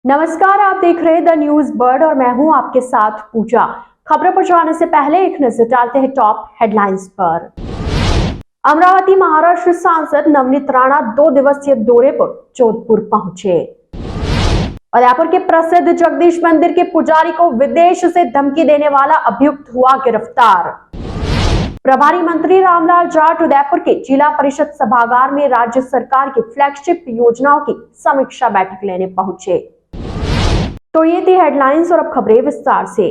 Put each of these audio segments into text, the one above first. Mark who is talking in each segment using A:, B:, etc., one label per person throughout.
A: नमस्कार, आप देख रहे हैं द न्यूज बर्ड और मैं हूं आपके साथ पूजा। खबरों पर जाने से पहले एक नजर डालते हैं टॉप हेडलाइंस पर। अमरावती महाराष्ट्र सांसद नवनीत राणा 2 दिवसीय दौरे पर जोधपुर पहुंचे। उदयपुर के प्रसिद्ध जगदीश मंदिर के पुजारी को विदेश से धमकी देने वाला अभियुक्त हुआ गिरफ्तार। प्रभारी मंत्री रामलाल जाट उदयपुर के जिला परिषद सभागार में राज्य सरकार की फ्लैगशिप योजनाओं की समीक्षा बैठक लेने पहुंचे। तो ये थी हेडलाइंस और अब खबरें विस्तार से।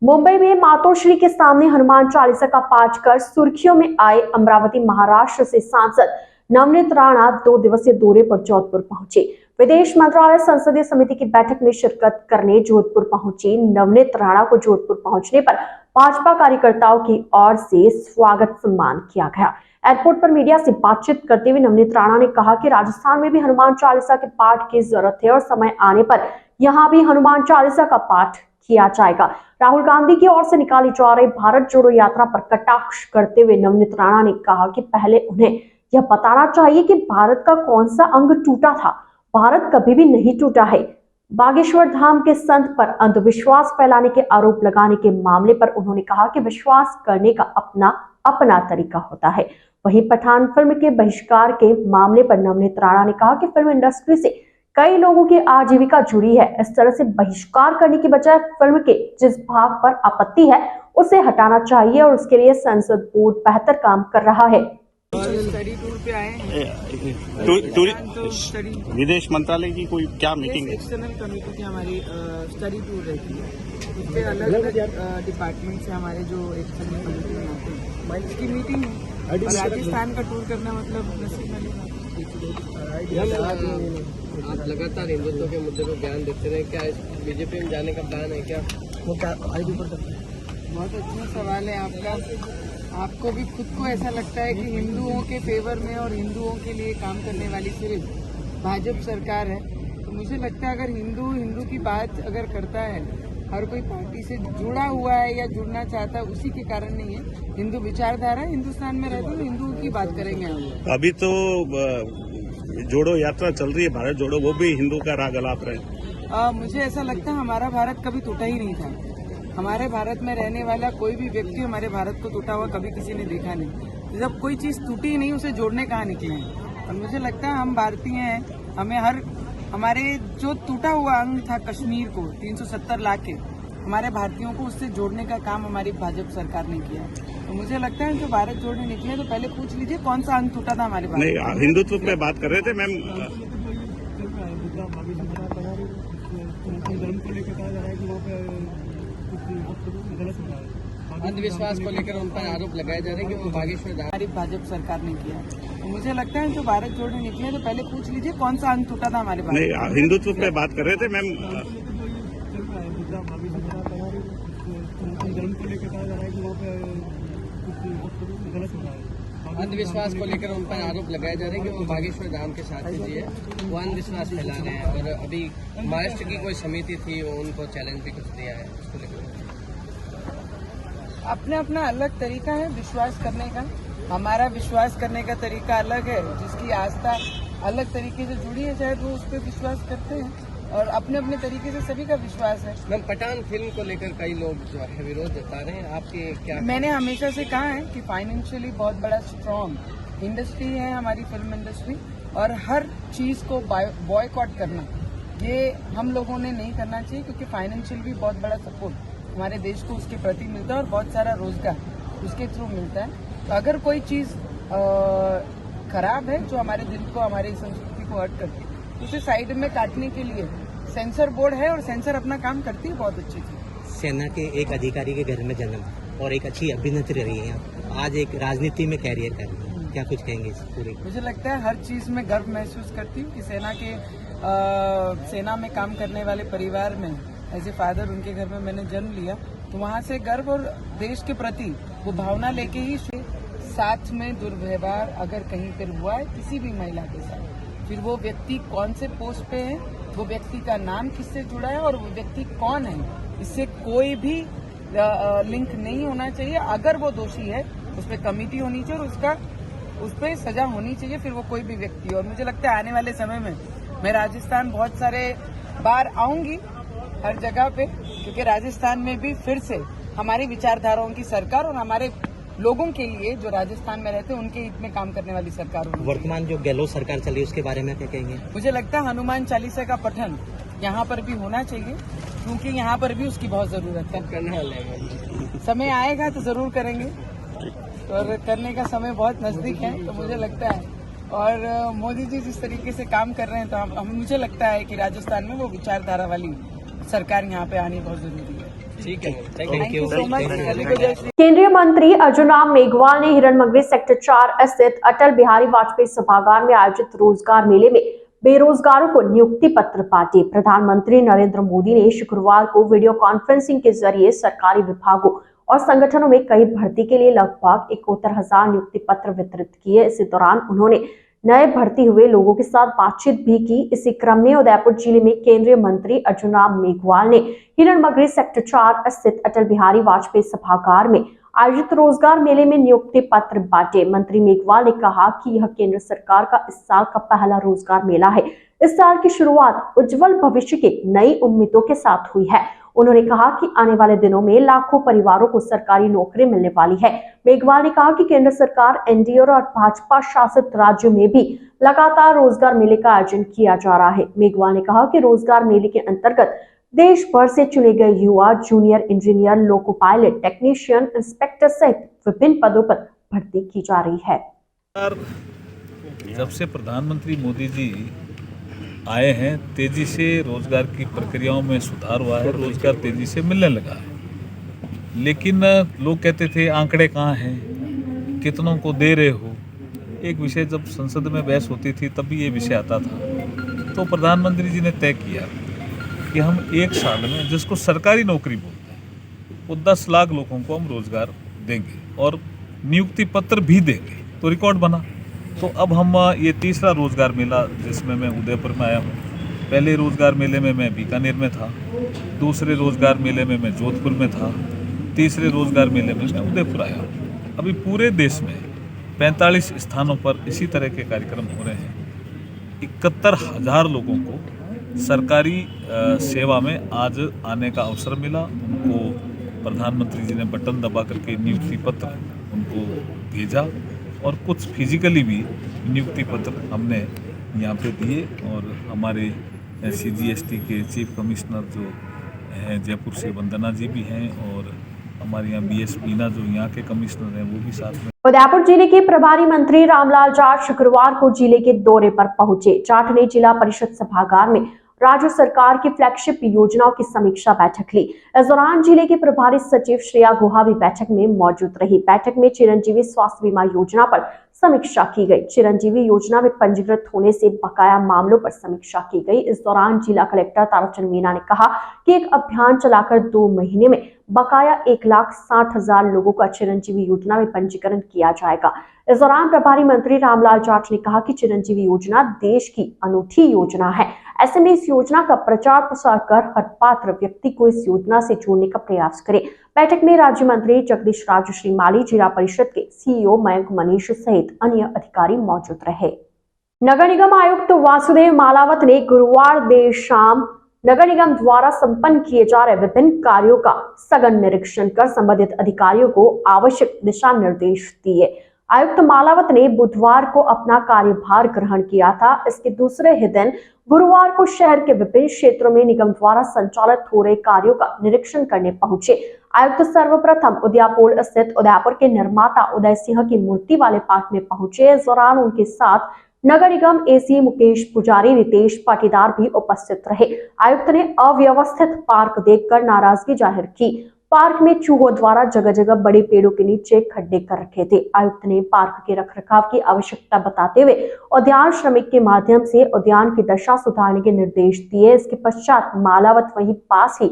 A: मुंबई में मातोश्री के सामने हनुमान चालीसा का पाठ कर सुर्खियों में आए अमरावती महाराष्ट्र से सांसद नवनीत राणा 2 दिवसीय दौरे पर जोधपुर पहुंचे। विदेश मंत्रालय संसदीय समिति की बैठक में शिरकत करने जोधपुर पहुंचे नवनीत राणा को जोधपुर पहुंचने पर भाजपा कार्यकर्ताओं की ओर से स्वागत सम्मान किया गया। एयरपोर्ट पर मीडिया से बातचीत करते हुए नवनीत राणा ने कहा कि राजस्थान में भी हनुमान चालीसा के पाठ की जरूरत है और समय आने पर यहाँ भी हनुमान चालीसा का पाठ किया जाएगा। राहुल गांधी की ओर से निकाली जा रही भारत जोड़ो यात्रा पर कटाक्ष करते हुए नवनीत राणा ने कहा कि पहले उन्हें यह बताना चाहिए कि भारत का कौन सा अंग टूटा था। भारत कभी भी नहीं टूटा है। बागेश्वर धाम के संत पर अंधविश्वास फैलाने के आरोप लगाने के मामले पर उन्होंने कहा कि विश्वास करने का अपना तरीका होता है। वहीं पठान फिल्म के बहिष्कार के मामले पर नवनीत राणा ने कहा कि फिल्म इंडस्ट्री से कई लोगों की आजीविका जुड़ी है। इस तरह से बहिष्कार करने की बजाय फिल्म के जिस भाग पर आपत्ति है उसे हटाना चाहिए और उसके लिए संसद बोर्ड बेहतर काम कर रहा है।
B: स्टडी टूर पे आए हैं।
C: विदेश मंत्रालय की कोई क्या मीटिंग है?
B: एक्सटर्नल कमेटी की हमारी स्टडी टूर रहती है। उस पर अलग अलग डिपार्टमेंट से हमारे जो एक्सटर्नल कमेटी बनाते हैं उसकी मीटिंग है। और राजस्थान का टूर करना मतलब नसीब वाली बात।
D: आप लगातार हिंदुत्व के मुद्दे पर बयान देते रहे, क्या बीजेपी में जाने का प्लान है क्या?
B: बहुत अच्छा सवाल है आपका। आपको भी खुद को ऐसा लगता है कि हिंदुओं के फेवर में और हिंदुओं के लिए काम करने वाली सिर्फ भाजपा सरकार है। तो मुझे लगता है अगर हिंदू की बात अगर करता है, हर कोई पार्टी से जुड़ा हुआ है या जुड़ना चाहता है, उसी के कारण नहीं है। हिंदू विचारधारा हिंदुस्तान में रहती है, हिंदुओं की बात करेंगे हम।
C: अभी तो जोड़ो यात्रा चल रही है, भारत जोड़ो, वो भी हिंदू का राग अलाप रहे।
B: मुझे ऐसा लगता है हमारा भारत कभी टूटा ही नहीं था। हमारे भारत में रहने वाला कोई भी व्यक्ति हमारे भारत को टूटा हुआ कभी किसी ने देखा नहीं। जब कोई चीज टूटी नहीं उसे जोड़ने कहाँ निकले हैं। और मुझे लगता है हम भारतीय हैं, हमें हमारे जो टूटा हुआ अंग था कश्मीर को 370 लाख के हमारे भारतीयों को उससे जोड़ने का काम हमारी भाजपा सरकार ने किया। तो मुझे लगता है जो भारत जोड़ने निकले तो पहले पूछ लीजिए कौन सा अंग टूटा था हमारे भारत।
C: नहीं, हिंदुत्व पे बात कर रहे थे मैम।
D: अंधविश्वास को लेकर उन पर आरोप लगाए जा रहे हैं कि वो बागेश्वर धाम
B: हमारी भाजपा सरकार ने किया। तो मुझे लगता है जो भारत जोड़ने निकले तो पहले पूछ लीजिए कौन सा अंग टूटा था हमारे भारत।
C: नहीं, हिंदुत्व पे बात कर रहे थे मैम।
D: अंधविश्वास को लेकर उन पर आरोप लगाए जा रहे हैं कि वो बागेश्वर धाम के साथ जी है, वो अंधविश्वास फैला रहे हैं। और अभी महाराष्ट्र की कोई समिति थी, वो उनको चैलेंज भी कुछ दिया है, उसको लेकर
B: अपना अपना अलग तरीका है विश्वास करने का। हमारा विश्वास करने का तरीका अलग है। जिसकी आस्था अलग तरीके से जुड़ी है शायद वो उस पर विश्वास करते हैं और अपने अपने तरीके से सभी का विश्वास है।
D: मैम, पठान फिल्म को लेकर कई लोग जो है विरोध जता रहे हैं, आपके क्या?
B: मैंने हमेशा से कहा है कि फाइनेंशियली बहुत बड़ा स्ट्रॉन्ग इंडस्ट्री है हमारी फिल्म इंडस्ट्री, और हर चीज को बॉयकॉट करना ये हम लोगों ने नहीं करना चाहिए, क्योंकि फाइनेंशियल भी बहुत बड़ा सपोर्ट हमारे देश को उसके प्रति मिलता है और बहुत सारा रोजगार उसके थ्रू मिलता है। तो अगर कोई चीज खराब है जो हमारे दिल को, हमारी संस्कृति को हर्ट करती है, उसे साइड में काटने के लिए सेंसर बोर्ड है और सेंसर अपना काम करती है बहुत अच्छी थी।
E: सेना के एक अधिकारी के घर में जन्म और एक अच्छी अभिनेत्री रही है, आज एक राजनीति में कैरियर कर रही है, क्या कुछ कहेंगे इस पूरे?
B: मुझे लगता है हर चीज में गर्व महसूस करती हूँ कि सेना में काम करने वाले परिवार में एज ए फादर उनके घर में मैंने जन्म लिया, तो वहाँ से गर्व और देश के प्रति वो भावना लेके ही साथ में दुर्व्यवहार अगर कहीं पर हुआ है किसी भी महिला के साथ, फिर वो व्यक्ति कौन से पोस्ट पे है, वो व्यक्ति का नाम किससे जुड़ा है और वो व्यक्ति कौन है, इससे कोई भी लिंक नहीं होना चाहिए। अगर वो दोषी है उस पर कमेटी होनी चाहिए और उस पर सजा होनी चाहिए, फिर वो कोई भी व्यक्ति। और मुझे लगता है आने वाले समय में मैं राजस्थान बहुत सारे बार आऊंगी हर जगह पे, क्योंकि राजस्थान में भी फिर से हमारी विचारधाराओं की सरकार और हमारे लोगों के लिए जो राजस्थान में रहते हैं उनके हित में काम करने वाली सरकार होगी।
E: वर्तमान जो गहलोत सरकार चल रही है उसके बारे में क्या कहेंगे?
B: मुझे लगता है हनुमान चालीसा का पठन यहाँ पर भी होना चाहिए, क्योंकि यहाँ पर भी उसकी बहुत जरूरत है।
D: करने वाले हैं।
B: समय आएगा तो जरूर करेंगे, और करने का समय बहुत नजदीक है, तो मुझे लगता है। और मोदी जी जिस तरीके से काम कर रहे हैं, तो मुझे लगता है कि राजस्थान में वो विचारधारा वाली सरकार यहाँ पे आनी बहुत जरूरी है।
D: ठीक है,
B: थैंक यू सो मच। सभी को जय श्री।
A: केंद्रीय मंत्री अर्जुन राम मेघवाल ने हिरणमंगरी सेक्टर 4 स्थित अटल बिहारी वाजपेयी सभागार में आयोजित रोजगार मेले में बेरोजगारों को नियुक्ति पत्र बांटे। प्रधानमंत्री नरेंद्र मोदी ने शुक्रवार को वीडियो कॉन्फ्रेंसिंग के जरिए सरकारी विभागों और संगठनों में कई भर्ती के लिए लगभग 71,000 नियुक्ति पत्र वितरित किए। इसी दौरान उन्होंने नए भर्ती हुए लोगों के साथ बातचीत भी की। इसी क्रम में उदयपुर जिले में केंद्रीय मंत्री अर्जुन राम मेघवाल ने हिरणमंगरी सेक्टर 4 स्थित अटल बिहारी वाजपेयी सभागार में आयोजित रोजगार मेले में नियुक्ति पत्र बांटे। मंत्री मेघवाल ने कहा कि यह केंद्र सरकार का इस साल का पहला रोजगार मेला है। इस साल की शुरुआत उज्जवल भविष्य की नई उम्मीदों के साथ हुई है। उन्होंने कहा कि आने वाले दिनों में लाखों परिवारों को सरकारी नौकरी मिलने वाली है। मेघवाल ने कहा कि केंद्र सरकार, एनडीए और भाजपा शासित राज्यों में भी लगातार रोजगार मेले का आयोजन किया जा रहा है। मेघवाल ने कहा कि रोजगार मेले के अंतर्गत देश भर से चुने गए युवा junior engineer, loco pilot, technician, inspector सहित विभिन्न पदों पर भर्ती की जा रही है।
F: जब से प्रधानमंत्री मोदी जी आए हैं, तेजी से रोजगार की प्रक्रियाओं में सुधार हुआ है, रोजगार तेजी से मिलने लगा है। लेकिन लोग कहते थे आंकड़े कहाँ हैं, कितनों को दे रहे हो। एक विषय जब संसद में बहस होती थी तब भी ये विषय आता था। तो प्रधानमंत्री जी ने तय किया कि हम एक साल में, जिसको सरकारी नौकरी बोलते हैं, वो 10 लाख लोगों को हम रोजगार देंगे और नियुक्ति पत्र भी देंगे। तो रिकॉर्ड बना। तो अब हम ये तीसरा रोजगार मेला, जिसमें मैं उदयपुर में आया हूँ। पहले रोजगार मेले में मैं बीकानेर में था, दूसरे रोजगार मेले में मैं जोधपुर में था, तीसरे रोजगार मेले में मैं उदयपुर आया हूँ। अभी पूरे देश में 45 स्थानों पर इसी तरह के कार्यक्रम हो रहे हैं। 71,000 लोगों को सरकारी सेवा में आज आने का अवसर मिला। उनको प्रधानमंत्री जी ने बटन दबा करके नियुक्ति पत्र उनको भेजा, और कुछ फिजिकली भी नियुक्ति पत्र हमने यहाँ पे दिए। और हमारे CGST के चीफ कमिश्नर जो हैं जयपुर से, वंदना जी भी हैं, और हमारे यहाँ BS बीना जो यहाँ के कमिश्नर हैं वो भी साथ में।
A: उदयपुर जिले के प्रभारी मंत्री रामलाल जाट शुक्रवार को जिले के दौरे पर पहुंचे। जाट ने जिला परिषद सभागार में राज्य सरकार की फ्लैगशिप योजनाओं की समीक्षा बैठक ली। इस दौरान जिले के प्रभारी सचिव श्रेया गुहा भी बैठक में मौजूद रही। बैठक में चिरंजीवी स्वास्थ्य बीमा योजना पर समीक्षा की गई। चिरंजीवी योजना में पंजीकृत होने से बकाया मामलों पर समीक्षा की गई। इस दौरान जिला कलेक्टर ताराचंद मीना ने कहा कि एक अभियान चलाकर 2 महीने में बकाया 1,60,000 लोगों का चिरंजीवी योजना में पंजीकरण किया जाएगा। इस दौरान प्रभारी मंत्री रामलाल जाट ने कहा कि चिरंजीवी योजना देश की अनूठी योजना है। ऐसे में इस योजना का प्रचार प्रसार कर हर पात्र व्यक्ति को इस योजना से जोड़ने का प्रयास करें। बैठक में राज्य मंत्री जगदीश राज श्रीमाली, जिला परिषद के CEO मयंक मनीष सहित अन्य अधिकारी मौजूद रहे। नगर निगम आयुक्त वासुदेव मालावत ने गुरुवार देर शाम नगर निगम द्वारा संपन्न किए जा रहे विभिन्न कार्यों का सघन निरीक्षण कर संबंधित अधिकारियों को आवश्यक दिशा निर्देश दिए। आयुक्त मालावत ने बुधवार को अपना कार्यभार ग्रहण किया था। इसके दूसरे ही दिन गुरुवार को शहर के विभिन्न क्षेत्रों में निगम द्वारा संचालित हो रहे कार्यों का निरीक्षण करने पहुंचे। आयुक्त सर्वप्रथम उदयपुर स्थित उदयपुर के निर्माता उदय सिंह की मूर्ति वाले पार्क में पहुंचे। इस दौरान उनके साथ नगर निगम AC मुकेश पुजारी, रितेश पाटीदार भी उपस्थित रहे। आयुक्त ने अव्यवस्थित पार्क देखकर नाराजगी जाहिर की। पार्क में चूहों द्वारा जगह जगह बड़े पेड़ों के नीचे खड्डे कर रखे थे। आयुक्त ने पार्क के रखरखाव की आवश्यकता बताते हुए उद्यान श्रमिक के माध्यम से उद्यान की दशा सुधारने के निर्देश दिए। इसके पश्चात मालावत वहीं पास ही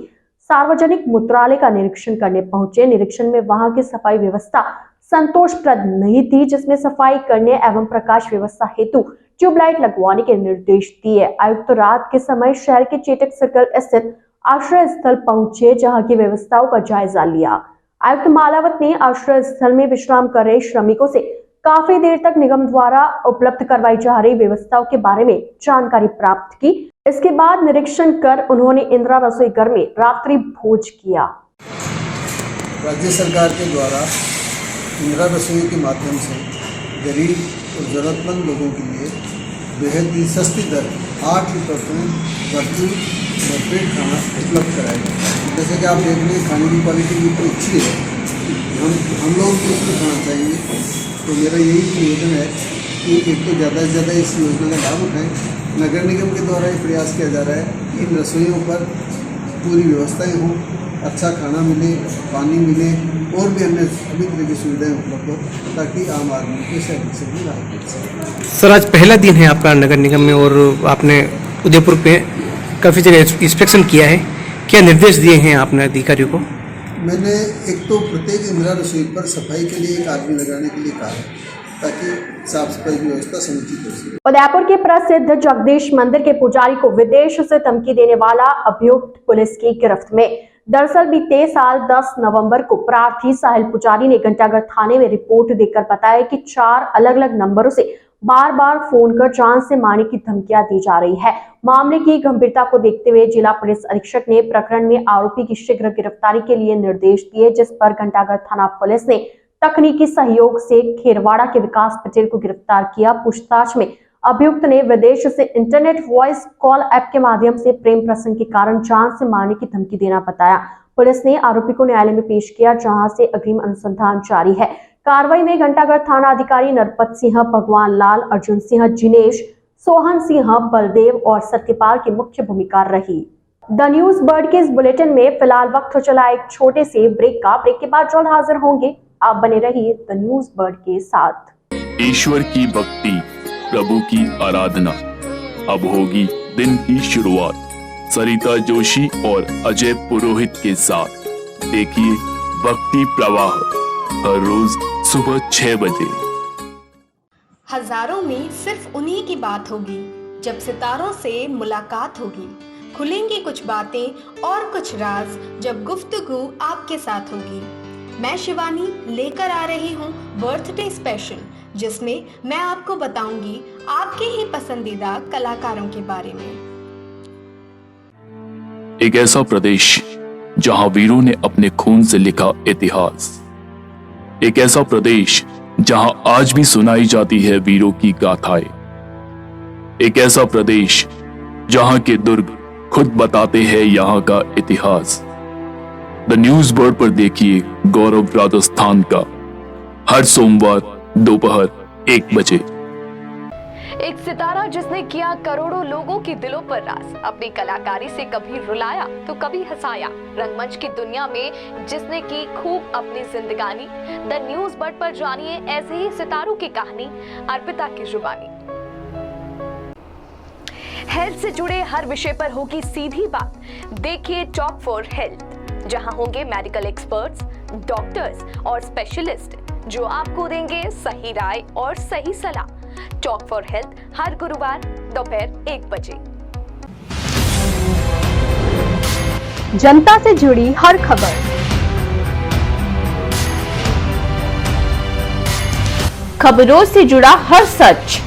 A: सार्वजनिक मूत्रालय का निरीक्षण करने पहुंचे। निरीक्षण में वहां की सफाई व्यवस्था संतोषप्रद नहीं थी, जिसमें सफाई करने एवं प्रकाश व्यवस्था हेतु ट्यूबलाइट लगवाने के निर्देश दिए। आयुक्त रात के समय शहर के चेतक सर्कल स्थित आश्रय स्थल पहुंचे, जहां की व्यवस्थाओं का जायजा लिया। आयुक्त मालावत ने आश्रय स्थल में विश्राम कर रहे श्रमिकों से काफी देर तक निगम द्वारा उपलब्ध करवाई जा रही व्यवस्थाओं के बारे में जानकारी प्राप्त की। इसके बाद निरीक्षण कर उन्होंने इंदिरा रसोई घर में रात्रि भोज किया।
G: राज्य सरकार के द्वारा इंदिरा रसोई के माध्यम से गरीब और ज़रूरतमंद लोगों के लिए बेहद ही सस्ती दर 8 रुपये में भरपेट खाना उपलब्ध कराएगा। जैसे कि आप देख रहे हैं खाने की क्वालिटी भी तो अच्छी है, हम लोग भी उसको खाना चाहेंगे। तो मेरा यही निवेदन है कि एक तो ज़्यादा से ज़्यादा इस योजना का लाभ उठाएँ। नगर निगम के द्वारा ये प्रयास किया जा रहा है कि इन रसोइयों पर पूरी व्यवस्थाएँ हों, अच्छा खाना मिले, पानी मिले और भी अन्य सभी तरह की सुविधाएं उपलब्ध हो ताकि आम आदमी को से भी लाभ मिल सके।
H: सर, आज पहला दिन है आपका नगर निगम में और आपने उदयपुर पे काफ़ी जगह इंस्पेक्शन किया है, क्या निर्देश दिए हैं आपने अधिकारियों को?
G: मैंने एक तो प्रत्येक इंदिरा रसोई पर सफाई के लिए एक आदमी लगाने के लिए कहा है ताकि साफ सफाई की व्यवस्था समुचित हो सके।
A: उदयपुर के प्रसिद्ध जगदीश मंदिर के पुजारी को विदेश से धमकी देने वाला अभियुक्त पुलिस की गिरफ्त में। दरअसल बीते साल 10 नवंबर को प्रार्थी साहिल पुजारी ने घंटाघर थाने में रिपोर्ट देकर बताया कि 4 अलग-अलग नंबरों से बार-बार फोन कर जान से मारने की धमकियां दी जा रही है। मामले की गंभीरता को देखते हुए जिला पुलिस अधीक्षक ने प्रकरण में आरोपी की शीघ्र गिरफ्तारी के लिए निर्देश दिए, जिस पर घंटाघर थाना पुलिस ने तकनीकी सहयोग से खेरवाड़ा के विकास पटेल को गिरफ्तार किया। पूछताछ में अभियुक्त ने विदेश से इंटरनेट वॉइस कॉल ऐप के माध्यम से प्रेम प्रसंग के कारण जान से मारने की धमकी देना बताया। पुलिस ने आरोपी को न्यायालय में पेश किया, जहां से अग्रिम अनुसंधान जारी है। कार्रवाई में घंटाघर थाना अधिकारी नरपत सिंह, भगवान लाल, अर्जुन सिंह, जिनेश, सोहन सिंह, बलदेव और सत्यपाल की मुख्य भूमिका रही। द न्यूज बर्ड के इस बुलेटिन में फिलहाल वक्त हो चला एक छोटे से ब्रेक का। ब्रेक के बाद जल्द हाजिर होंगे, आप बने रहिए द न्यूज बर्ड के साथ।
I: ईश्वर की भक्ति, प्रभु की आराधना, अब होगी दिन की शुरुआत सरिता जोशी और अजय पुरोहित के साथ। देखिए भक्ति प्रवाह हर रोज सुबह 6 बजे।
J: हजारों में सिर्फ उन्हीं की बात होगी जब सितारों से मुलाकात होगी। खुलेंगी कुछ बातें और कुछ राज जब गुफ्तगू आपके साथ होगी। मैं शिवानी लेकर आ रही हूँ बर्थडे स्पेशल, जिसमें मैं आपको बताऊंगी आपके ही पसंदीदा कलाकारों के बारे में।
I: एक ऐसा प्रदेश जहां वीरों ने अपने खून से लिखा इतिहास, एक ऐसा प्रदेश जहां आज भी सुनाई जाती है वीरों की गाथाएं, एक ऐसा प्रदेश जहां के दुर्ग खुद बताते हैं यहां का इतिहास। द न्यूज बर्ड पर देखिए गौरव राजस्थान का हर सोमवार दोपहर 1 बजे।
K: एक सितारा जिसने किया करोड़ों लोगों के दिलों पर राज, अपनी कलाकारी से कभी रुलाया तो कभी हंसाया। रंगमंच की दुनिया में जिसने की खूब अपनी जिंदगानी। द न्यूज बर्ड पर जानिए ऐसे ही सितारों की कहानी अर्पिता की जुबानी। हेल्थ से जुड़े हर विषय पर होगी सीधी बात। देखिए टॉक फॉर हेल्थ, जहां होंगे मेडिकल एक्सपर्ट्स, डॉक्टर्स और स्पेशलिस्ट जो आपको देंगे सही राय और सही सलाह। टॉक फॉर हेल्थ हर गुरुवार दोपहर 1 बजे।
A: जनता से जुड़ी हर खबर, खबरों से जुड़ा हर सच,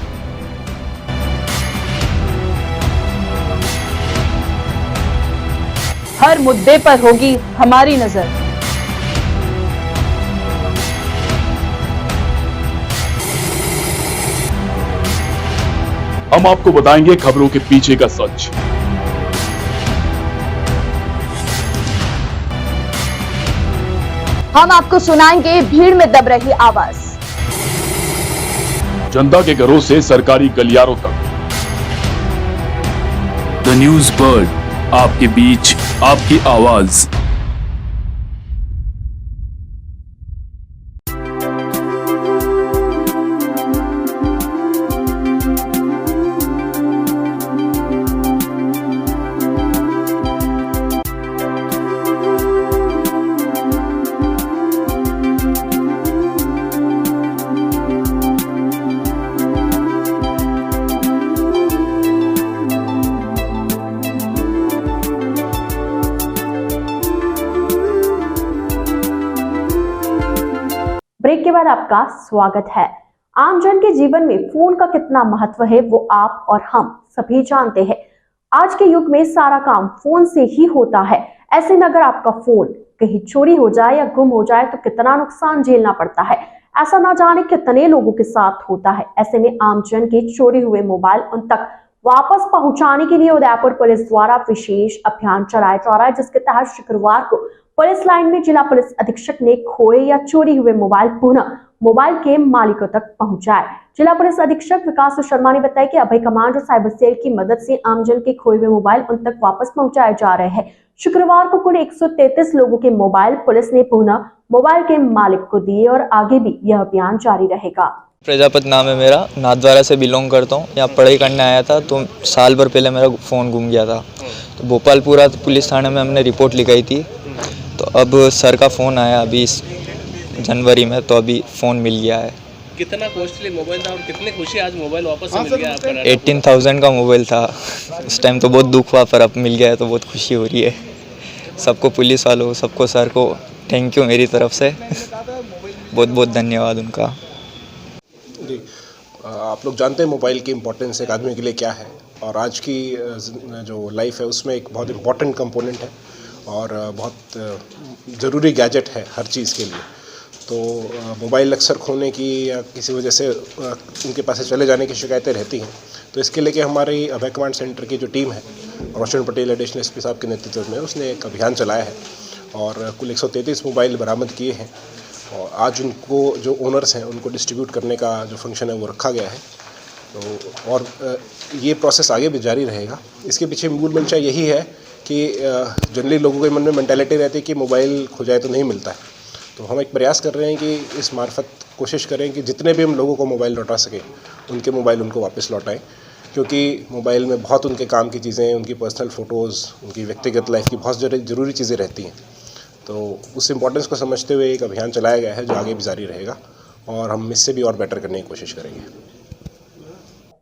A: हर मुद्दे पर होगी हमारी नजर।
I: हम आपको बताएंगे खबरों के पीछे का सच।
A: हम आपको सुनाएंगे भीड़ में दब रही आवाज,
I: जनता के घरों से सरकारी गलियारों तक। द न्यूज बर्ड, आपके बीच आपकी आवाज।
A: ब्रेक के बाद आपका स्वागत है। आमजन के जीवन में फोन का कितना महत्व है वो आप और हम सभी जानते हैं। आज के युग में सारा काम फोन से ही होता है। ऐसे में अगर आपका फोन कहीं चोरी हो जाए या गुम हो जाए तो कितना नुकसान झेलना पड़ता है। ऐसा ना जाने कितने लोगों के साथ होता है। ऐसे में आमजन के चोरी हुए मोबाइल उन तक वापस पहुंचाने के लिए उदयपुर पुलिस द्वारा विशेष अभियान चलाया जा रहा है, जिसके तहत शुक्रवार को पुलिस लाइन में जिला पुलिस अधीक्षक ने खोए या चोरी हुए मोबाइल पुनः मोबाइल के मालिकों तक पहुंचाए। जिला पुलिस अधीक्षक विकास शर्मा ने बताया कि अभय कमांड और साइबर सेल की मदद से आमजन के खोए हुए मोबाइल उन तक वापस पहुंचाए जा रहे हैं। शुक्रवार को कुल 133 लोगों के मोबाइल पुलिस ने पुनः मोबाइल के मालिक को दिए और आगे भी यह अभियान जारी रहेगा।
L: प्रजापति नाम है मेरा, नाथद्वारा से बिलोंग करता हूँ। यहाँ पढ़ाई करने आया था तो साल भर पहले मेरा फ़ोन गुम गया था, तो भोपालपुरा पुलिस थाने में हमने रिपोर्ट लिखाई थी। तो अब सर का फ़ोन आया अभी इस जनवरी में, तो अभी फ़ोन मिल गया है।
D: कितना कॉस्टली मोबाइल था और कितनी खुशी आज मोबाइल वापस मिल गया आपका?
L: 18,000 का मोबाइल था। उस टाइम तो बहुत दुख हुआ, पर अब मिल गया है तो बहुत खुशी हो रही है। सबको, पुलिस वालों सबको, सर को थैंक यू मेरी तरफ से, बहुत बहुत धन्यवाद उनका।
M: जी, आप लोग जानते हैं मोबाइल की इम्पोर्टेंस एक आदमी के लिए क्या है, और आज की जो लाइफ है उसमें एक बहुत इम्पोर्टेंट कंपोनेंट है और बहुत ज़रूरी गैजेट है हर चीज़ के लिए। तो मोबाइल अक्सर खोने की या किसी वजह से उनके पास से चले जाने की शिकायतें रहती हैं। तो इसके लेके हमारी अभय कमांड सेंटर की जो टीम है, रोशन पटेल एडिशनल एसपी साहब के नेतृत्व में, उसने एक अभियान चलाया है और कुल 133 मोबाइल बरामद किए हैं। और आज उनको जो ओनर्स हैं उनको डिस्ट्रीब्यूट करने का जो फंक्शन है वो रखा गया है। तो और ये प्रोसेस आगे भी जारी रहेगा। इसके पीछे मूल मंशा यही है कि जनरली लोगों के मन में मेंटालिटी रहती है कि मोबाइल खो जाए तो नहीं मिलता है। तो हम एक प्रयास कर रहे हैं कि इस मार्फत कोशिश करें कि जितने भी हम लोगों को मोबाइल लौटा सकें उनके मोबाइल उनको वापस लौटाएं, क्योंकि मोबाइल में बहुत उनके काम की चीज़ें, उनकी पर्सनल फ़ोटोज़, उनकी व्यक्तिगत लाइफ की बहुत ज़रूरी चीज़ें रहती हैं। तो उस इम्पोर्टेंस को समझते हुए एक अभियान चलाया गया है जो आगे भी जारी रहेगा और हम इससे भी और बेटर करने की कोशिश करेंगे।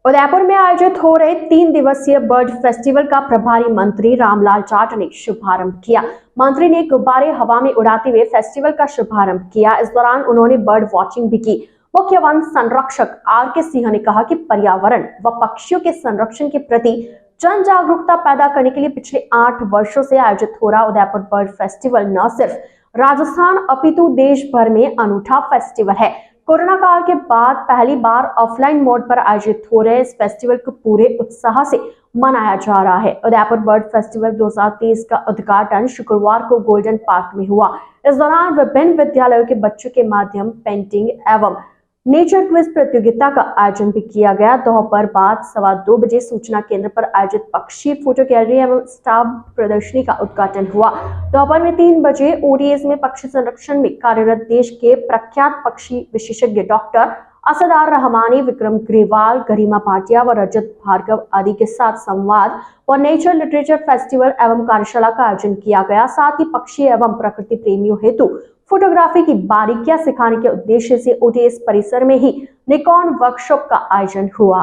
A: उदयपुर में आयोजित हो रहे 3 दिवसीय बर्ड फेस्टिवल का प्रभारी मंत्री रामलाल जाट ने शुभारंभ किया। मंत्री ने गुब्बारे हवा में उड़ाते हुए फेस्टिवल का शुभारंभ किया। इस दौरान उन्होंने बर्ड वॉचिंग भी की। मुख्य वन संरक्षक आर.के. सिंह ने कहा कि पर्यावरण व पक्षियों के संरक्षण के प्रति जन जागरूकता पैदा करने के लिए पिछले 8 वर्षों से आयोजित हो रहा उदयपुर बर्ड फेस्टिवल न सिर्फ राजस्थान अपितु देश भर में अनूठा फेस्टिवल है। कोरोना काल के बाद पहली बार ऑफलाइन मोड पर आयोजित हो रहे इस फेस्टिवल को पूरे उत्साह से मनाया जा रहा है। उदयपुर बर्ड फेस्टिवल 2023 का उद्घाटन शुक्रवार को गोल्डन पार्क में हुआ। इस दौरान विभिन्न विद्यालयों के बच्चों के माध्यम पेंटिंग एवं नेचर क्विज प्रतियोगिता का आयोजन भी किया गया। दोपहर बाद 2:15 बजे सूचना केंद्र पर आयोजित पक्षी फोटो गैलरी एवं स्टाम्प प्रदर्शनी का उद्घाटन हुआ। दोपहर में 3 बजे ओडीएस में पक्षी संरक्षण में कार्यरत देश के प्रख्यात पक्षी विशेषज्ञ डॉक्टर असदार रहमानी, विक्रम ग्रेवाल, गरिमा भाटिया व रजत भार्गव आदि के साथ संवाद और नेचर लिटरेचर फेस्टिवल एवं कार्यशाला का आयोजन किया गया। साथ ही पक्षी एवं प्रकृति प्रेमियों हेतु फोटोग्राफी की बारीकियां सिखाने के उद्देश्य से ओटीएस परिसर में ही निकॉन वर्कशॉप का आयोजन हुआ।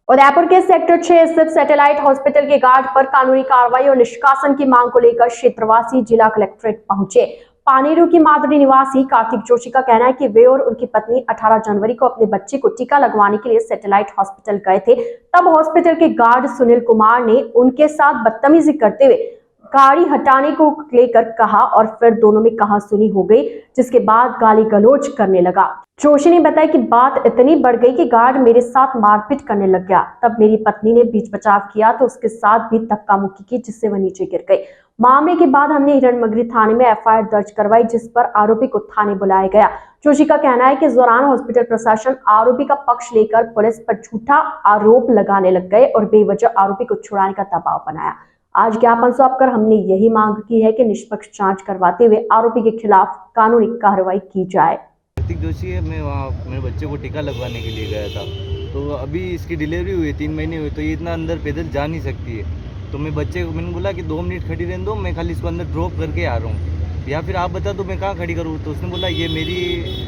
A: उदयपुर के सेक्टर 6 स्थित सैटेलाइट हॉस्पिटल के गार्ड पर कानूनी कार्रवाई और निष्कासन की मांग को लेकर क्षेत्रवासी जिला कलेक्ट्रेट पहुंचे। पानीरू की मादरी निवासी कार्तिक जोशी का कहना है कि वे और उनकी पत्नी 18 जनवरी को अपने बच्चे को टीका लगवाने के लिए सैटेलाइट हॉस्पिटल गए थे। तब हॉस्पिटल के गार्ड सुनील कुमार ने उनके साथ बदतमीजी करते हुए गाड़ी हटाने को लेकर कहा और फिर दोनों में कहासुनी हो गई, जिसके बाद गाली गलौज करने लगा। जोशी ने बताया कि बात इतनी बढ़ गई कि गार्ड मेरे साथ मारपीट करने लग गया। तब मेरी पत्नी ने बीच बचाव किया तो उसके साथ भी धक्का मुक्की की, जिससे वह नीचे गिर गई। मामले के बाद हमने हिरणमगरी थाने में एफआईआर दर्ज करवाई, जिस पर आरोपी को थाने बुलाया गया। जोशी का कहना है कि इस दौरान हॉस्पिटल प्रशासन आरोपी का पक्ष लेकर पुलिस पर झूठा आरोप लगाने लग गए और बेवजह आरोपी को छुड़ाने का दबाव बनाया। आज ज्ञापन सौंपकर हमने यही मांग की है कि निष्पक्ष जांच करवाते हुए आरोपी के खिलाफ कानूनी कार्रवाई की जाए।
N: कार्तिक जोशी है, मैं वहाँ मेरे बच्चे को टीका लगवाने के लिए गया था। तो अभी इसकी डिलीवरी हुई 3 महीने हुए, तो ये इतना अंदर पैदल जा नहीं सकती है। तो मैं बच्चे को मैंने बोला कि 2 मिनट खड़ी रहने दो, मैं खाली इसको अंदर ड्रॉप करके आ रहा हूँ, या फिर आप बता दो मैं कहाँ खड़ी करूँ। तो उसने बोला ये मेरी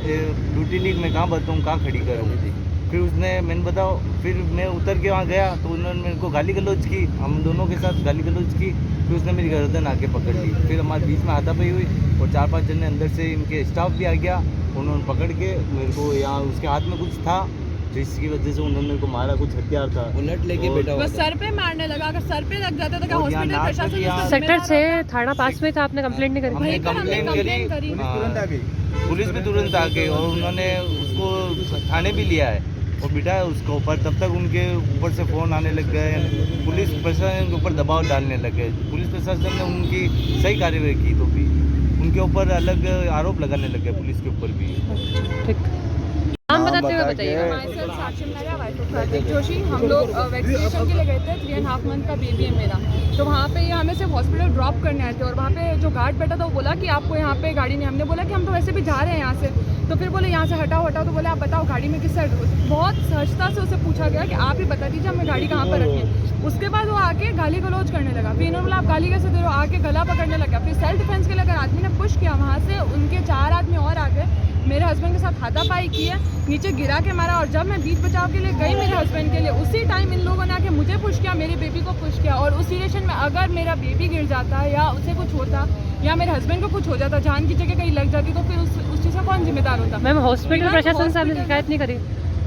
N: ड्यूटी नहीं, मैं कहाँ बताऊँ कहाँ खड़ी करूँ। फिर उसने मैंने बताओ, फिर मैं उतर के वहाँ गया तो उन्होंने मेरे को गाली गलौज की, हम दोनों के साथ गाली गलौज की। फिर उसने मेरी गर्दन आके पकड़ ली। फिर हमारे बीच में हाथापाई हुई और 4-5 जन अंदर से इनके स्टाफ भी आ गया। उन्होंने पकड़ के मेरे को यहाँ उसके हाथ में कुछ था जिसकी वजह से उन्होंने मेरे को मारा, कुछ हथियार था,
D: बुलेट लेके बैठा हुआ था।
J: सर पे मारने लगा, अगर सर पे लग जाता तो क्या
N: और यहाँ
J: हॉस्पिटल
N: नाक
J: प्रशासन
N: में यहाँ-
J: सेक्टर से
O: थाना पास में था, आपने कंप्लेंट नहीं करी?
N: हमने कंप्लेंट करी, पुलिस भी तुरंत आ गई और उन्होंने उसको थाने भी लिया है और बिठाया उसको ऊपर। तब तक उनके ऊपर से फ़ोन आने लग गए, पुलिस प्रशासन के ऊपर दबाव डालने लग गए। पुलिस प्रशासन ने उनकी सही कार्रवाई की तो भी उनके ऊपर अलग आरोप लगाने लग गए, पुलिस के ऊपर भी।
O: ठीक, नाम बताते हुए बताइए।
J: जोशी, हम लोग वैक्सीनेशन के लिए गए थे। 3.5 मंथ का बेबी है मेरा, तो वहाँ पे हमें सिर्फ हॉस्पिटल ड्रॉप करने आए थे और वहाँ पे जो गार्ड बैठा था वो बोला कि आपको यहाँ पे गाड़ी नहीं। हमने बोला कि हम तो वैसे भी जा रहे हैं यहाँ से, तो फिर बोले यहाँ से हटाओ हटाओ। तो बोले आप बताओ गाड़ी में किस साइड। बहुत सहजता से उसे पूछा गया कि आप ही बता दीजिए हमें गाड़ी कहाँ पर रखी है। उसके बाद वो आके गाली गलौज करने लगा। फिर इन्होंने बोला आप गाली कैसे दे रहे हो, आके गला पकड़ने लगा। फिर सेल्फ डिफेंस के लिए अगर आदमी ने पुश किया, वहाँ से उनके 4 आदमी और आ गए, मेरे हस्बैंड के साथ हाथापाई की है, नीचे गिरा के मारा। और जब मैं बीच बचाव के लिए गई मेरे हस्बैंड के लिए, उसी टाइम इन लोगों ने आके मुझे पुश किया, मेरी बेबी को पुश किया। और उस सिचुएशन में अगर मेरा बेबी गिर जाता या उसे कुछ होता या मेरे हस्बैंड को कुछ हो जाता, जान की जगह कहीं लग जाती, तो फिर उस चीज़ का कौन जिम्मेदार होता?
O: मैम, हॉस्पिटल प्रशासन से आपने शिकायत नहीं करी?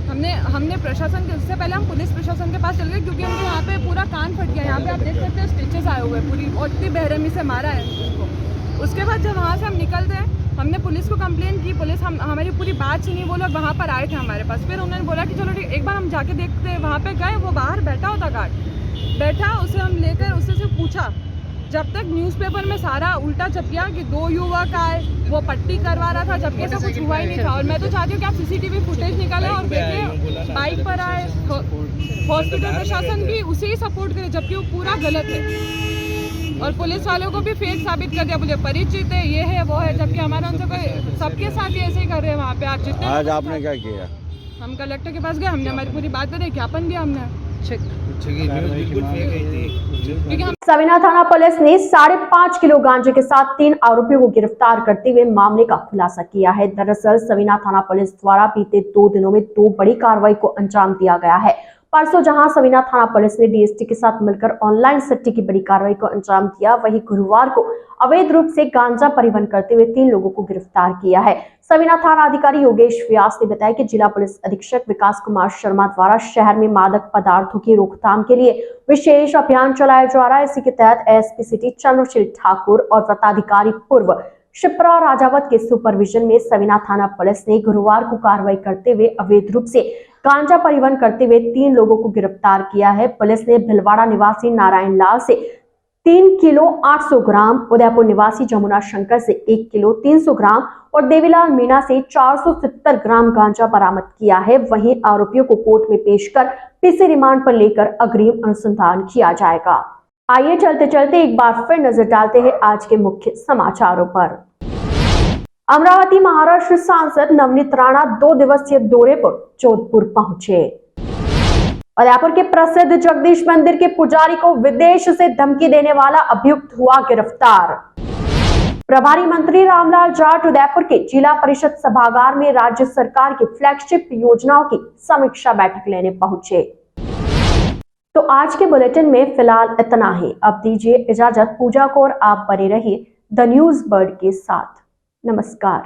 J: हमने प्रशासन के, उससे पहले हम पुलिस प्रशासन के पास चल गए क्योंकि उनके यहाँ पे पूरा कान फट गया। यहाँ पे आप देख सकते हैं स्टिचेस आए हुए पूरी, और इतनी बेरहमी से मारा है उनको। उसके बाद जब वहाँ से हम निकलते हैं, हमने पुलिस को कंप्लेन की। पुलिस हमारी पूरी बात सुनी, वो लोग वहाँ पर आए थे हमारे पास। फिर उन्होंने बोला कि चलो ठीक, एक बार हम जाके देखते हैं। वहाँ पे गए, वो बाहर बैठा होता गार्ड बैठा, उसे हम लेकर उससे से पूछा। जब तक न्यूज़पेपर में सारा उल्टा छपिया कि 2 युवक आए, वो पट्टी करवा रहा था, जबकि ऐसा कुछ हुआ ही नहीं था। और मैं तो चाहती हूँ कि आप CCTV फुटेज निकालें और देखिए बाइक पर आए। हॉस्पिटल प्रशासन भी उसे ही सपोर्ट करे, जबकि वो पूरा गलत है। और पुलिस वालों को भी फेक साबित कर दिया, बोले परिचित है, ये है वो है, जबकि हमारा उनसे कोई, सबके साथ ही ऐसे ही कर रहे हैं वहाँ पे। आप जितने
N: आज आपने क्या किया?
J: हम कलेक्टर के पास गए, हमने हमारी पूरी बात बताई, ज्ञापन दिया हमने।
A: सविना थाना पुलिस ने 5.5 किलो गांजे के साथ 3 आरोपियों को गिरफ्तार करते हुए मामले का खुलासा किया है। दरअसल सविना थाना पुलिस द्वारा बीते 2 दिनों में 2 बड़ी कार्रवाई को अंजाम दिया गया है। परसों जहां सविना थाना पुलिस ने DST के साथ मिलकर ऑनलाइन सट्टे की बड़ी कार्रवाई को अंजाम दिया, वहीं गुरुवार को अवैध रूप से गांजा परिवहन करते हुए 3 लोगों को गिरफ्तार किया है। सविना थाना अधिकारी योगेश व्यास ने बताया कि जिला पुलिस अधीक्षक विकास कुमार शर्मा द्वारा शहर में मादक पदार्थों की रोकथाम के लिए विशेष अभियान चलाया जा रहा है। इसी के तहत ASP सिटी चंद्रशील ठाकुर और व्रताधिकारी पूर्व शिप्रा राजावत के सुपरविजन में सविना थाना पुलिस ने गुरुवार को कार्रवाई करते हुए अवैध रूप से गांजा परिवहन करते हुए 3 लोगों को गिरफ्तार किया है। पुलिस ने भिलवाड़ा निवासी नारायण लाल से 3 किलो 800 ग्राम, उदयपुर निवासी जमुना शंकर से 1 किलो 300 ग्राम और देवीलाल मीणा से 470 ग्राम गांजा बरामद किया है। वहीं आरोपियों को कोर्ट में पेश कर PC रिमांड पर लेकर अग्रिम अनुसंधान किया जाएगा। आइए चलते चलते एक बार फिर नजर डालते हैं आज के मुख्य समाचारों पर। अमरावती महाराष्ट्र सांसद नवनीत राणा 2 दिवसीय दौरे पर जोधपुर पहुंचे। उदयपुर के प्रसिद्ध जगदीश मंदिर के पुजारी को विदेश से धमकी देने वाला अभियुक्त हुआ गिरफ्तार। प्रभारी मंत्री रामलाल जाट उदयपुर के जिला परिषद सभागार में राज्य सरकार की फ्लैगशिप योजनाओं की समीक्षा बैठक लेने पहुंचे। तो आज के बुलेटिन में फिलहाल इतना ही। अब दीजिए इजाजत। पूजा कौर आप बने रहिए द न्यूज बर्ड के साथ। नमस्कार।